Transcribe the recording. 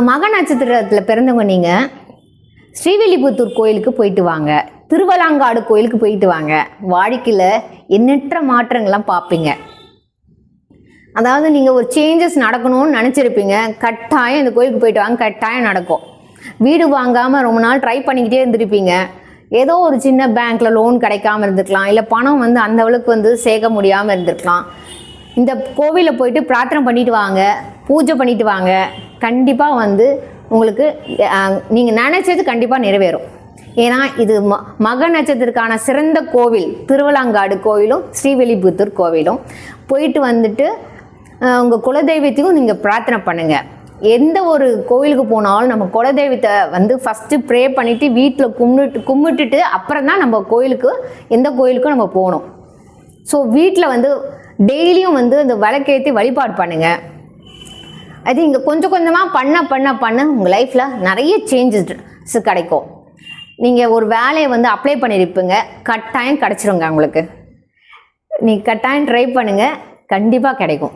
மக நட்சத்திரத்தில் பிறந்தவங்க நீங்கள் ஸ்ரீவில்லிபுத்தூர் கோயிலுக்கு போயிட்டு வாங்க, திருவலாங்காடு கோயிலுக்கு போயிட்டு வாங்க. வாழ்க்கையில் எண்ணற்ற மாற்றங்கள்லாம் பார்ப்பீங்க. அதாவது நீங்கள் ஒரு சேஞ்சஸ் நடக்கணும்னு நினச்சிருப்பீங்க, கட்டாயம் இந்த கோயிலுக்கு போயிட்டு வாங்க, கட்டாயம் நடக்கும். வீடு வாங்காமல் ரொம்ப நாள் ட்ரை பண்ணிக்கிட்டே இருந்திருப்பீங்க. ஏதோ ஒரு சின்ன பேங்க்கில் லோன் கிடைக்காம இருந்திருக்கலாம், இல்லை பணம் அந்த அளவுக்கு சேர்க்க முடியாமல் இருந்திருக்கலாம். இந்த கோவிலில் போயிட்டு பிரார்த்தனை பண்ணிட்டு வாங்க, பூஜை பண்ணிட்டு வாங்க. கண்டிப்பாக உங்களுக்கு நீங்கள் நினச்சது கண்டிப்பாக நிறைவேறும். ஏன்னா இது மக நட்சத்திரத்துக்கான சிறந்த கோவில் திருவலாங்காடு கோவிலும் ஸ்ரீவில்லிபுத்தூர் கோவிலும். போயிட்டு உங்கள் குலதெய்வத்தையும் நீங்கள் பிரார்த்தனை பண்ணுங்கள். எந்த ஒரு கோவிலுக்கு போனாலும் நம்ம குலதெய்வத்தை ஃபஸ்ட்டு ப்ரே பண்ணிவிட்டு வீட்டில் கும்பிட்டுட்டு அப்புறம் தான் நம்ம எந்த கோயிலுக்கும் நம்ம போகணும். ஸோ வீட்டில் டெய்லியும் அந்த விளக்கேற்றி வழிபாடு பண்ணுங்கள். அது இங்கே கொஞ்சம் கொஞ்சமாக பண்ண உங்கள் லைஃப்பில் நிறைய சேஞ்சஸ் கிடைக்கும். நீங்கள் ஒரு வேலையை அப்ளை பண்ணியிருப்பீங்க, கட்டாயம் கிடச்சிருங்க உங்களுக்கு. நீங்கள் கட்டாயம் ட்ரை பண்ணுங்கள், கண்டிப்பாக கிடைக்கும்.